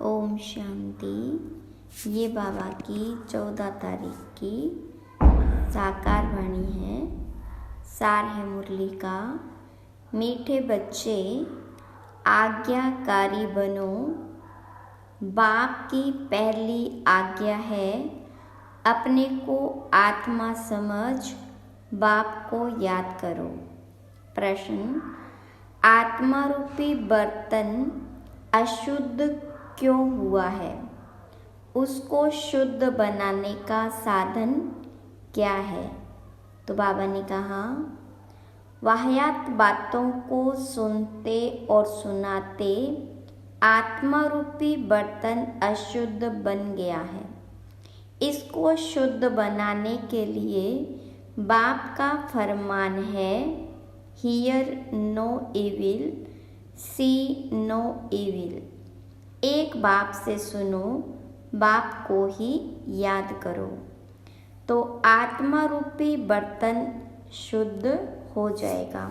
ओम शांति। ये बाबा की 14 तारीख की साकार वाणी है। सार है मुरली का। मीठे बच्चे आज्ञाकारी बनो। बाप की पहली आज्ञा है अपने को आत्मा समझ बाप को याद करो। प्रश्न, आत्मा रूपी बर्तन अशुद्ध क्यों हुआ है? उसको शुद्ध बनाने का साधन क्या है? तो बाबा ने कहा, वाहियात बातों को सुनते और सुनाते आत्मा रूपी बर्तन अशुद्ध बन गया है। इसको शुद्ध बनाने के लिए बाप का फरमान है, hear no evil, see no evil. एक बाप से सुनो, बाप को ही याद करो, तो आत्मा रूपी बर्तन शुद्ध हो जाएगा।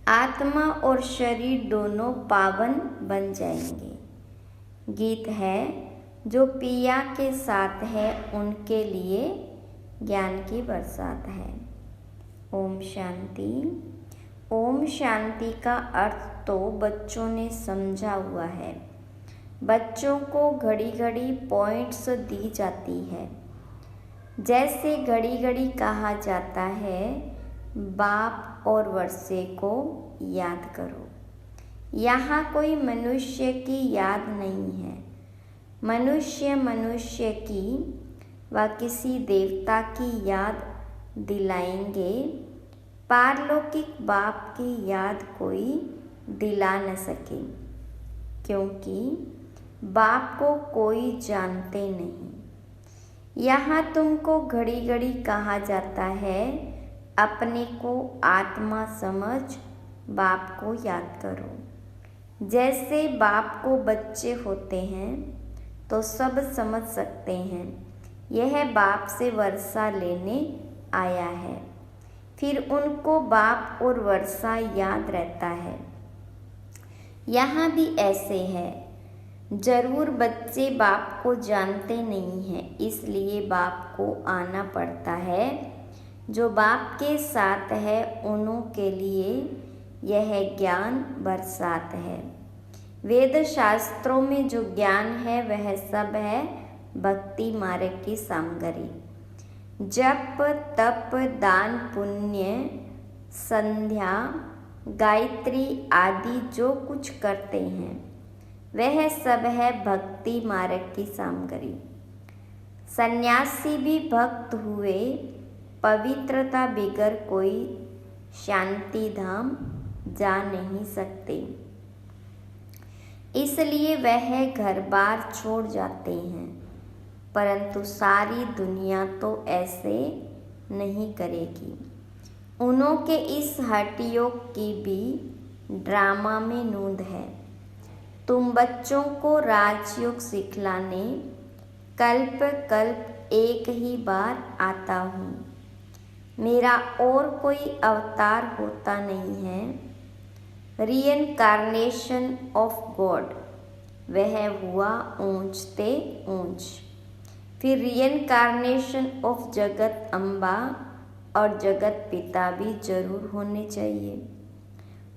आत्मा और शरीर दोनों पावन बन जाएंगे। गीत है, जो पिया के साथ है उनके लिए ज्ञान की बरसात है। ओम शांति। ओम शांति का अर्थ तो बच्चों ने समझा हुआ है। बच्चों को घड़ी घड़ी पॉइंट्स दी जाती है। जैसे घड़ी घड़ी कहा जाता है, बाप और वर्षे को याद करो। यहाँ कोई मनुष्य की याद नहीं है। मनुष्य की व किसी देवता की याद दिलाएंगे। पारलौकिक बाप की याद कोई दिला न सके, क्योंकि बाप को कोई जानते नहीं। यहाँ तुमको घड़ी घड़ी कहा जाता है, अपने को आत्मा समझ बाप को याद करो। जैसे बाप को बच्चे होते हैं तो सब समझ सकते हैं, यह बाप से वर्षा लेने आया है। फिर उनको बाप और वर्षा याद रहता है। यहाँ भी ऐसे है। जरूर बच्चे बाप को जानते नहीं हैं, इसलिए बाप को आना पड़ता है। जो बाप के साथ है उन्हों के लिए यह ज्ञान बरसात है। वेद शास्त्रों में जो ज्ञान है वह सब है भक्ति मार्ग की सामग्री। जप तप दान पुण्य संध्या गायत्री आदि जो कुछ करते हैं वह सब है भक्ति मार्ग की सामग्री। सन्यासी भी भक्त हुए, पवित्रता बिगर कोई शांति धाम जा नहीं सकते। इसलिए वह घर बार छोड़ जाते हैं, परंतु सारी दुनिया तो ऐसे नहीं करेगी। उन्हों के इस हठयोग की भी ड्रामा में नूंद है। तुम बच्चों को राजयोग सिखलाने कल्प कल्प एक ही बार आता हूँ। मेरा और कोई अवतार होता नहीं है। रीइंकार्नेशन ऑफ गॉड, वह हुआ ऊंचते ऊंच। फिर रीइंकार्नेशन ऑफ जगत अम्बा और जगत पिता भी जरूर होने चाहिए।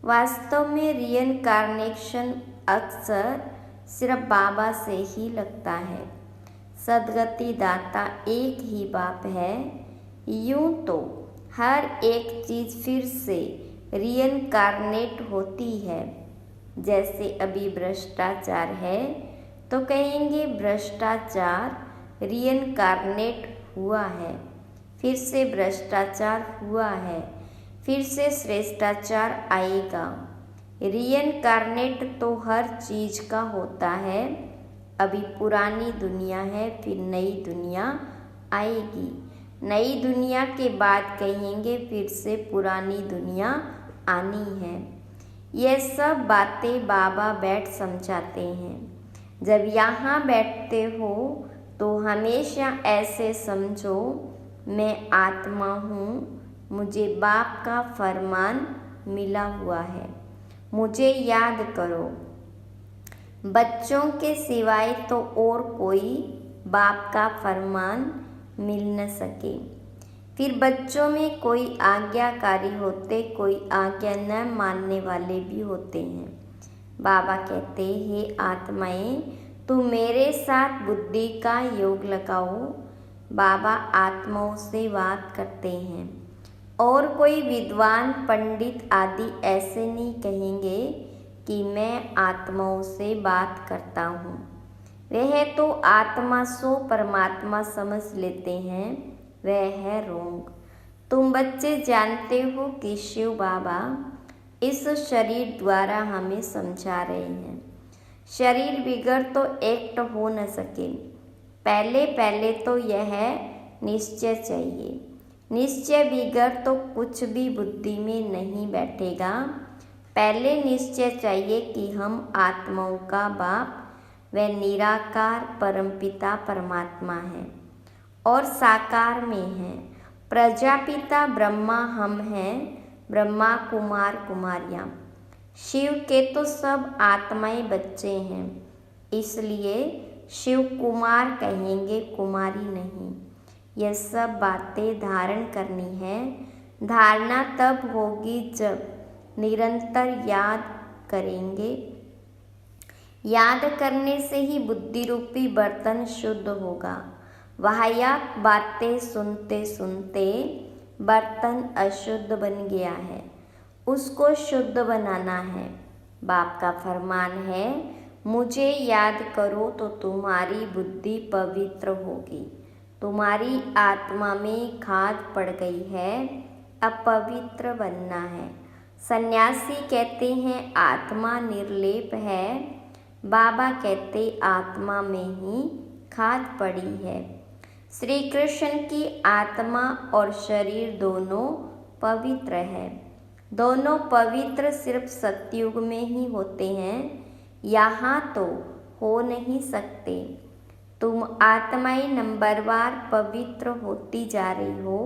वास्तव में रीइंकार्नेशन अक्सर सिर्फ बाबा से ही लगता है। सदगति दाता एक ही बाप है। यूं तो हर एक चीज़ फिर से रीइंकार्नेट होती है। जैसे अभी भ्रष्टाचार है तो कहेंगे भ्रष्टाचार रीइंकार्नेट हुआ है, फिर से भ्रष्टाचार हुआ है, फिर से श्रेष्ठाचार आएगा। रीइंकार्नेट तो हर चीज़ का होता है। अभी पुरानी दुनिया है, फिर नई दुनिया आएगी। नई दुनिया के बाद कहेंगे फिर से पुरानी दुनिया आनी है। यह सब बातें बाबा बैठ समझाते हैं। जब यहाँ बैठते हो तो हमेशा ऐसे समझो, मैं आत्मा हूँ, मुझे बाप का फरमान मिला हुआ है, मुझे याद करो। बच्चों के सिवाय तो और कोई बाप का फरमान मिल न सके। फिर बच्चों में कोई आज्ञाकारी होते, कोई आज्ञा न मानने वाले भी होते हैं। बाबा कहते, हे आत्माएं, तुम मेरे साथ बुद्धि का योग लगाओ। बाबा आत्माओं से बात करते हैं और कोई विद्वान पंडित आदि ऐसे नहीं कहेंगे कि मैं आत्माओं से बात करता हूँ। वह तो आत्मा सो परमात्मा समझ लेते हैं, वह है रोंग। तुम बच्चे जानते हो कि शिव बाबा इस शरीर द्वारा हमें समझा रहे हैं। शरीर बिगड़ तो एक्ट हो न सके। पहले तो यह निश्चय चाहिए। निश्चय बिगड़ तो कुछ भी बुद्धि में नहीं बैठेगा। पहले निश्चय चाहिए कि हम आत्माओं का बाप व निराकार परमपिता परमात्मा है और साकार में है। प्रजापिता ब्रह्मा हम हैं, ब्रह्मा कुमार कुमारियाँ। शिव के तो सब आत्माएं बच्चे हैं, इसलिए शिव कुमार कहेंगे, कुमारी नहीं। यह सब बातें धारण करनी है। धारणा तब होगी जब निरंतर याद करेंगे। याद करने से ही बुद्धि रूपी बर्तन शुद्ध होगा। वाहियात बातें सुनते सुनते बर्तन अशुद्ध बन गया है, उसको शुद्ध बनाना है। बाप का फरमान है, मुझे याद करो तो तुम्हारी बुद्धि पवित्र होगी। तुम्हारी आत्मा में खाद पड़ गई है, अब पवित्र बनना है। सन्यासी कहते हैं आत्मा निर्लेप है। बाबा कहते आत्मा में ही खाद पड़ी है। श्री कृष्ण की आत्मा और शरीर दोनों पवित्र है। दोनों पवित्र सिर्फ सतयुग में ही होते हैं, यहाँ तो हो नहीं सकते। तुम आत्माएं नंबरवार पवित्र होती जा रही हो,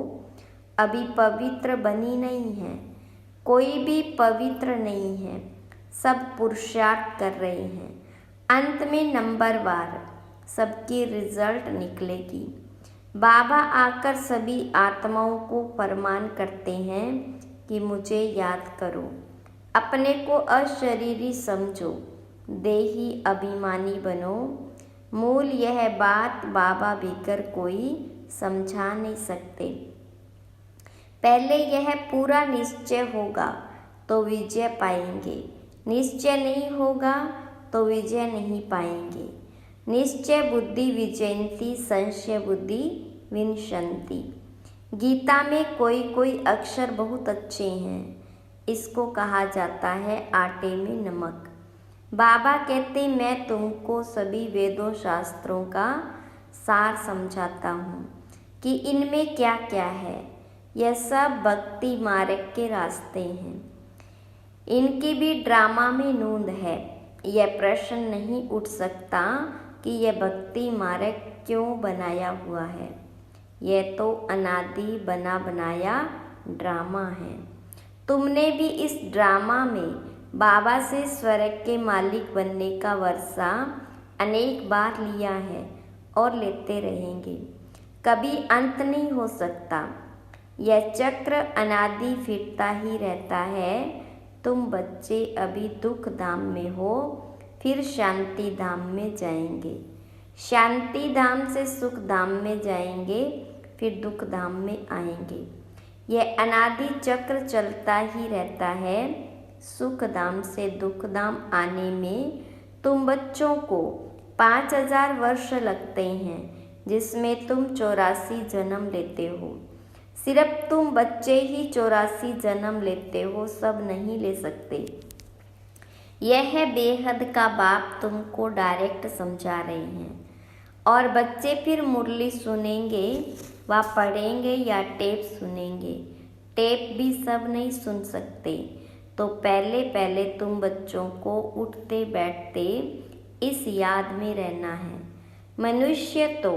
अभी पवित्र बनी नहीं है। कोई भी पवित्र नहीं है, सब पुरुषार्थ कर रहे हैं। अंत में नंबरवार सबकी रिजल्ट निकलेगी। बाबा आकर सभी आत्माओं को फरमान करते हैं कि मुझे याद करो, अपने को अशरीरी समझो, देही अभिमानी बनो। मूल यह बात बाबा भीतर कोई समझा नहीं सकते। पहले यह पूरा निश्चय होगा तो विजय पाएंगे, निश्चय नहीं होगा तो विजय नहीं पाएंगे। निश्चय बुद्धि विजयंती, संशय बुद्धि विनशंति। गीता में कोई कोई अक्षर बहुत अच्छे हैं, इसको कहा जाता है आटे में नमक। बाबा कहते मैं तुमको सभी वेदों शास्त्रों का सार समझाता हूँ कि इनमें क्या क्या है। यह सब भक्ति मार्ग के रास्ते हैं। इनकी भी ड्रामा में नूंद है। यह प्रश्न नहीं उठ सकता कि यह भक्ति मार्ग क्यों बनाया हुआ है। यह तो अनादि बना बनाया ड्रामा है। तुमने भी इस ड्रामा में बाबा से स्वर्ग के मालिक बनने का वर्षा अनेक बार लिया है और लेते रहेंगे। कभी अंत नहीं हो सकता। यह चक्र अनादि फिरता ही रहता है। तुम बच्चे अभी दुख धाम में हो, फिर शांति धाम में जाएंगे। शांति धाम से सुख धाम में जाएंगे, फिर दुख धाम में आएंगे। यह अनादि चक्र चलता ही रहता है। सुख धाम से दुख धाम आने में तुम बच्चों को 5000 वर्ष लगते हैं, जिसमें तुम 84 जन्म लेते हो। सिर्फ तुम बच्चे ही 84 जन्म लेते हो, सब नहीं ले सकते। यह बेहद का बाप तुमको डायरेक्ट समझा रहे हैं। और बच्चे फिर मुरली सुनेंगे व पढ़ेंगे या टेप सुनेंगे। टेप भी सब नहीं सुन सकते। तो पहले तुम बच्चों को उठते बैठते इस याद में रहना है। मनुष्य तो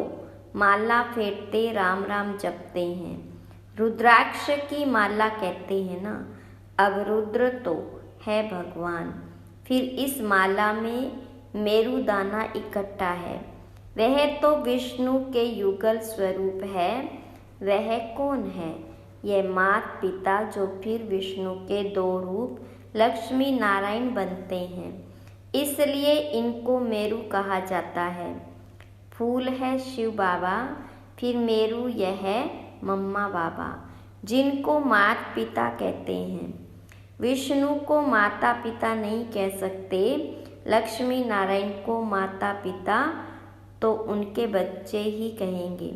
माला फेरते राम राम जपते हैं, रुद्राक्ष की माला कहते हैं ना। अब रुद्र तो है भगवान। फिर इस माला में मेरुदाना इकट्ठा है। वह तो विष्णु के युगल स्वरूप है। वह कौन है? यह माता पिता जो फिर विष्णु के दो रूप लक्ष्मी नारायण बनते हैं, इसलिए इनको मेरु कहा जाता है। फूल है शिव बाबा, फिर मेरु यह है मम्मा बाबा, जिनको माता पिता कहते हैं। विष्णु को माता पिता नहीं कह सकते, लक्ष्मी नारायण को माता पिता तो उनके बच्चे ही कहेंगे।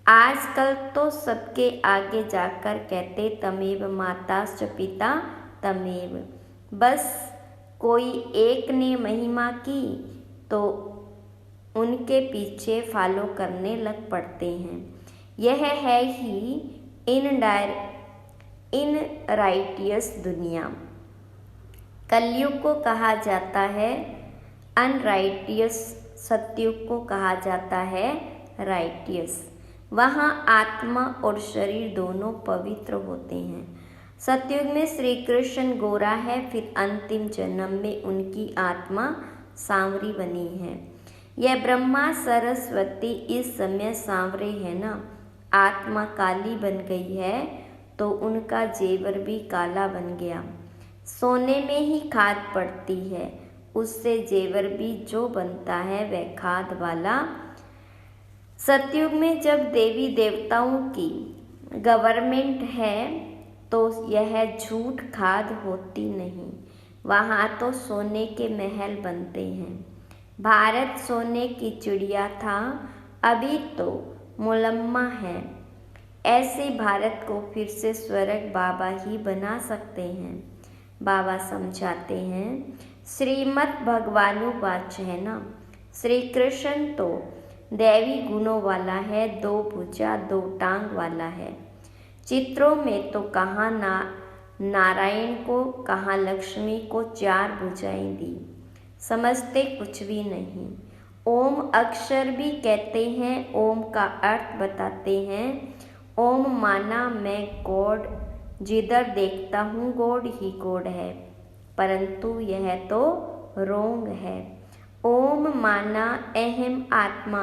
आजकल तो सबके आगे जाकर कहते तमेव माताश्च पिता तमेव। बस कोई एक ने महिमा की तो उनके पीछे फॉलो करने लग पड़ते हैं। यह है ही इनराइटियस दुनिया। कलयुग को कहा जाता है अनराइटियस, सतयुग को कहा जाता है राइटियस। वहाँ आत्मा और शरीर दोनों पवित्र होते हैं। सतयुग में श्री कृष्ण गोरा है, फिर अंतिम जन्म में उनकी आत्मा सांवरी बनी है। यह ब्रह्मा सरस्वती इस समय सांवरे है ना। आत्मा काली बन गई है तो उनका जेवर भी काला बन गया। सोने में ही खाद पड़ती है, उससे जेवर भी जो बनता है वह खाद वाला। सतयुग में जब देवी देवताओं की गवर्नमेंट है तो यह झूठ खाद होती नहीं। वहाँ तो सोने के महल बनते हैं। भारत सोने की चिड़िया था, अभी तो मुलम्मा है। ऐसे भारत को फिर से स्वर्ग बाबा ही बना सकते हैं। बाबा समझाते हैं, श्रीमद् भगवानुवाच है ना। श्री कृष्ण तो दैवी गुणों वाला है, दो भुजा दो टांग वाला है। चित्रों में तो कहाँ नारायण को, कहाँ लक्ष्मी को चार भुजाएं दी। समझते कुछ भी नहीं। ओम अक्षर भी कहते हैं, ओम का अर्थ बताते हैं। ओम माना मैं गॉड, जिधर देखता हूँ गॉड ही गॉड है, परंतु यह तो रोंग है। ओम माना अहम आत्मा,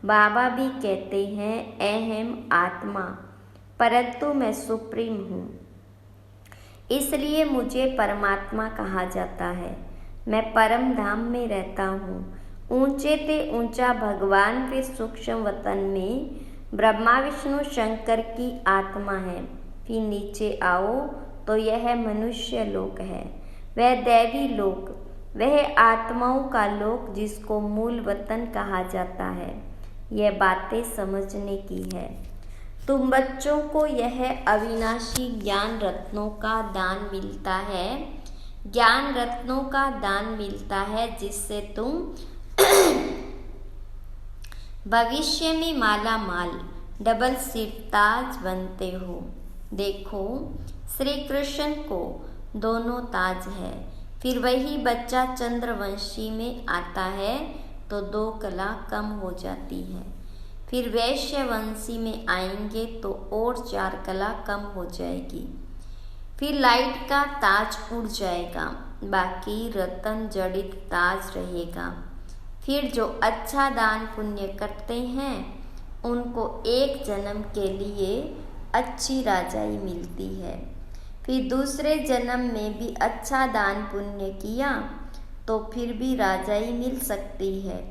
बाबा भी कहते हैं अहम आत्मा, परंतु मैं सुप्रीम हूँ, इसलिए मुझे परमात्मा कहा जाता है। मैं परम धाम में रहता हूँ। ऊंचे ते ऊंचा भगवान फिर सूक्ष्म वतन में ब्रह्मा विष्णु शंकर की आत्मा है। फिर नीचे आओ तो यह मनुष्य लोक है, वह दैवी लोक, वह आत्माओं का लोक जिसको मूल वतन कहा जाता है। यह बातें समझने की है। तुम बच्चों को यह अविनाशी ज्ञान रत्नों का दान मिलता है। ज्ञान रत्नों का दान मिलता है जिससे तुम भविष्य में माला माल डबल सिरताज बनते हो। देखो श्री कृष्ण को दोनों ताज है। फिर वही बच्चा चंद्रवंशी में आता है तो दो कला कम हो जाती है। फिर वैश्यवंशी में आएंगे तो और चार कला कम हो जाएगी। फिर लाइट का ताज उड़ जाएगा, बाकी रतन जड़ित ताज रहेगा। फिर जो अच्छा दान पुण्य करते हैं उनको एक जन्म के लिए अच्छी राजाई मिलती है। फिर दूसरे जन्म में भी अच्छा दान पुण्य किया तो फिर भी राजाई मिल सकती है।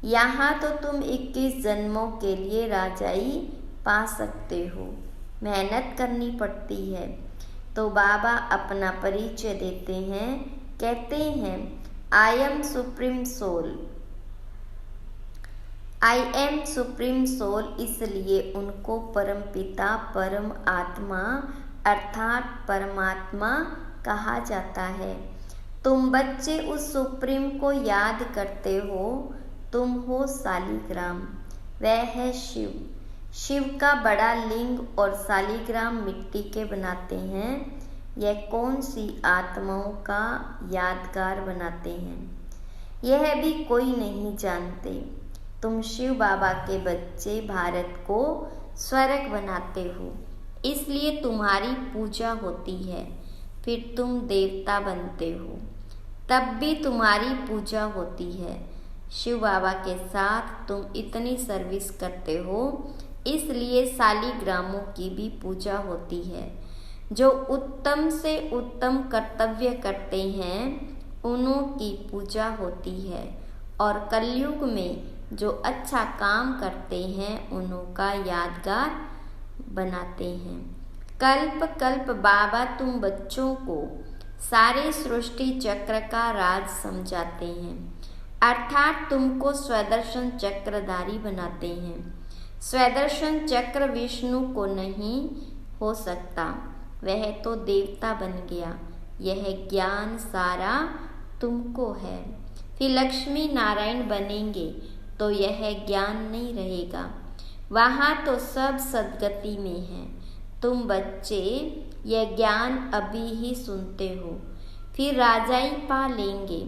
यहाँ तो तुम 21 जन्मों के लिए राजाई पा सकते हो, मेहनत करनी पड़ती है। तो बाबा अपना परिचय देते हैं, कहते हैं I am supreme soul. I am supreme soul, इसलिए उनको परम पिता परम आत्मा अर्थात परमात्मा कहा जाता है। तुम बच्चे उस सुप्रीम को याद करते हो। तुम हो शालिग्राम, वह है शिव। शिव का बड़ा लिंग और शालिग्राम मिट्टी के बनाते हैं। यह कौन सी आत्माओं का यादगार बनाते हैं, यह भी कोई नहीं जानते। तुम शिव बाबा के बच्चे भारत को स्वर्ग बनाते हो, इसलिए तुम्हारी पूजा होती है। फिर तुम देवता बनते हो। तब भी तुम्हारी पूजा होती है। शिव बाबा के साथ तुम इतनी सर्विस करते हो, इसलिए सालिग्रामों की भी पूजा होती है। जो उत्तम से उत्तम कर्तव्य करते हैं उन्हों की पूजा होती है, और कलयुग में जो अच्छा काम करते हैं उन्हों का यादगार बनाते हैं। कल्प कल्प बाबा तुम बच्चों को सारे सृष्टि चक्र का राज समझाते हैं, अर्थात तुमको स्वदर्शन चक्रधारी बनाते हैं। स्वदर्शन चक्र विष्णु को नहीं हो सकता, वह तो देवता बन गया। यह ज्ञान सारा तुमको है। फिर लक्ष्मी नारायण बनेंगे तो यह ज्ञान नहीं रहेगा, वहाँ तो सब सदगति में है। तुम बच्चे यह ज्ञान अभी ही सुनते हो, फिर राजाई पा लेंगे।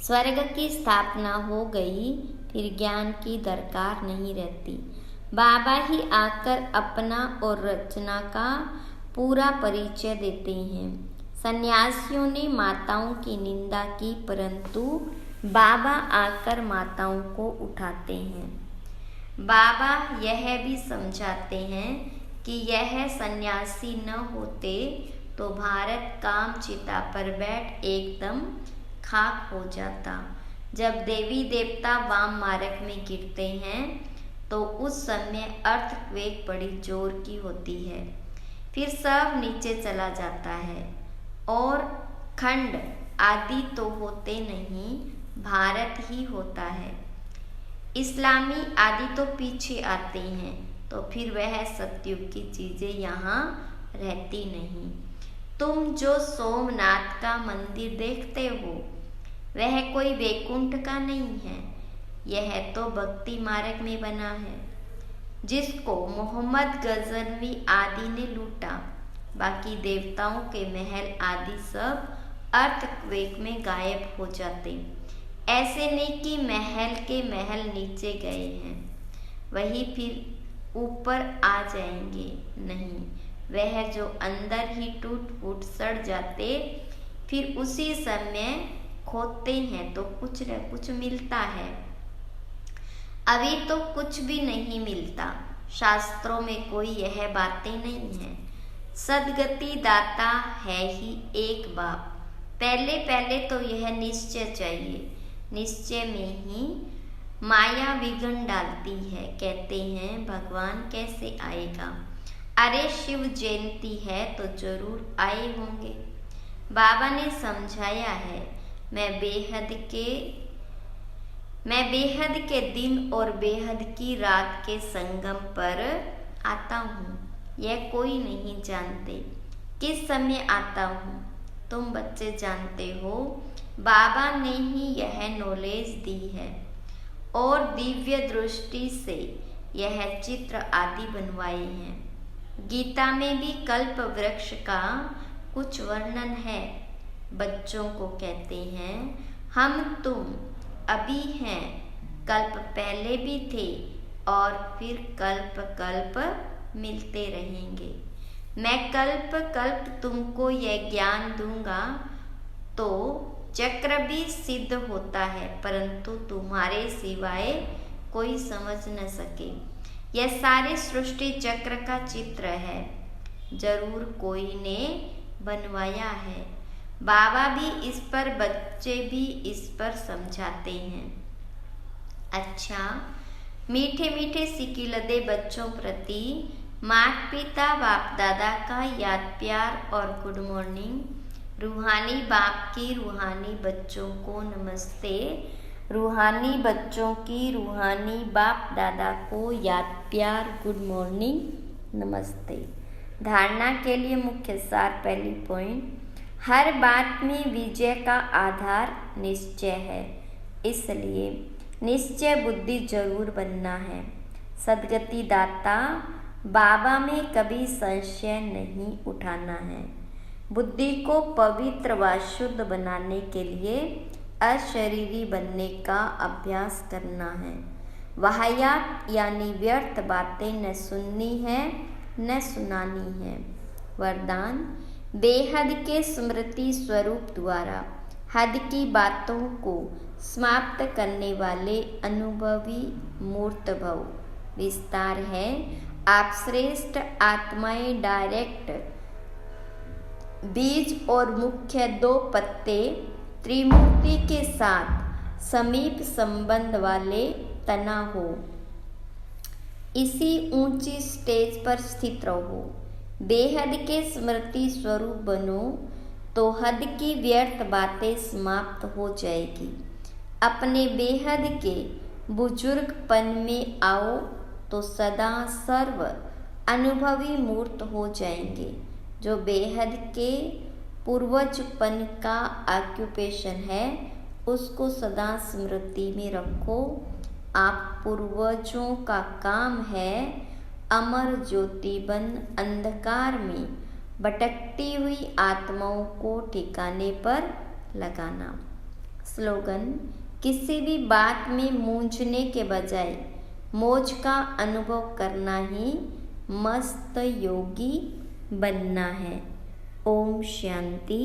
स्वर्ग की स्थापना हो गई, फिर ज्ञान की दरकार नहीं रहती। बाबा ही आकर अपना और रचना का पूरा परिचय देते हैं। सन्यासियों ने माताओं की निंदा की, परंतु बाबा आकर माताओं को उठाते हैं। बाबा यह भी समझाते हैं कि यह सन्यासी न होते तो भारत काम चिता पर बैठ एकदम खाक हो जाता। जब देवी देवता वाम मार्ग में गिरते हैं तो उस समय अर्थक्वेक बड़ी जोर की होती है, फिर सब नीचे चला जाता है और खंड आदि तो होते नहीं, भारत ही होता है। इस्लामी आदि तो पीछे आते हैं, तो फिर वह सतयुग की चीजें यहाँ रहती नहीं। तुम जो सोमनाथ का मंदिर देखते हो वह कोई वैकुंठ का नहीं है, यह तो भक्ति मार्ग में बना है, जिसको मोहम्मद गजनवी आदि ने लूटा। बाकी देवताओं के महल आदि सब अर्थक्वेक में गायब हो जाते। ऐसे नहीं कि महल के महल नीचे गए हैं, वही फिर ऊपर आ जाएंगे, नहीं, वह जो अंदर ही टूट फूट सड़ जाते, फिर उसी समय खोदते हैं तो कुछ न कुछ मिलता है। अभी तो कुछ भी नहीं मिलता, शास्त्रों में कोई यह बातें नहीं है। सदगति दाता है ही एक बाप। पहले पहले तो यह निश्चय चाहिए, निश्चय में ही माया विघ्न डालती है। कहते हैं भगवान कैसे आएगा, अरे शिव जयंती है तो जरूर आए होंगे। बाबा ने समझाया है, मैं बेहद के दिन और बेहद की रात के संगम पर आता हूँ। यह कोई नहीं जानते किस समय आता हूँ, तुम बच्चे जानते हो। बाबा ने ही यह नॉलेज दी है और दिव्य दृष्टि से यह चित्र आदि बनवाए हैं। गीता में भी कल्प वृक्ष का कुछ वर्णन है। बच्चों को कहते हैं, हम तुम अभी हैं, कल्प पहले भी थे और फिर कल्प कल्प मिलते रहेंगे। मैं कल्प कल्प तुमको यह ज्ञान दूंगा तो चक्र भी सिद्ध होता है, परंतु तुम्हारे सिवाय कोई समझ न सके। यह सारे सृष्टि चक्र का चित्र है, जरूर कोई ने बनवाया है। बाबा भी इस पर, बच्चे भी इस पर समझाते हैं। अच्छा, मीठे मीठे सिकिलदे बच्चों प्रति माता पिता बाप दादा का याद प्यार और गुड मॉर्निंग। रूहानी बाप की रूहानी बच्चों को नमस्ते। रूहानी बच्चों की रूहानी बाप दादा को याद प्यार गुड मॉर्निंग नमस्ते। धारणा के लिए मुख्य सार। पहली पॉइंट, हर बात में विजय का आधार निश्चय है, इसलिए निश्चय बुद्धि जरूर बनना है। सदगति दाता बाबा में कभी संशय नहीं उठाना है। बुद्धि को पवित्र व शुद्ध बनाने के लिए अशरीरी बनने का अभ्यास करना है। वाहियात यानी व्यर्थ बातें न सुननी है न सुनानी है। वरदान, बेहद के स्मृति स्वरूप द्वारा हद की बातों को समाप्त करने वाले अनुभवी मूर्त भव। विस्तार है, आप श्रेष्ठ आत्माएं डायरेक्ट बीज और मुख्य दो पत्ते त्रिमूर्ति के साथ समीप संबंध वाले तना हो। इसी ऊंची स्टेज पर स्थित रहो। बेहद के स्मृति स्वरूप बनो तो हद की व्यर्थ बातें समाप्त हो जाएगी। अपने बेहद के बुजुर्गपन में आओ तो सदा सर्व अनुभवी मूर्त हो जाएंगे। जो बेहद के पूर्वजपन का ऑक्यूपेशन है उसको सदा स्मृति में रखो। आप पूर्वजों का काम है अमर ज्योति बन अंधकार में भटकती हुई आत्माओं को ठिकाने पर लगाना। स्लोगन, किसी भी बात में मूंझने के बजाय मौज का अनुभव करना ही मस्त योगी बनना है। ओम शांति।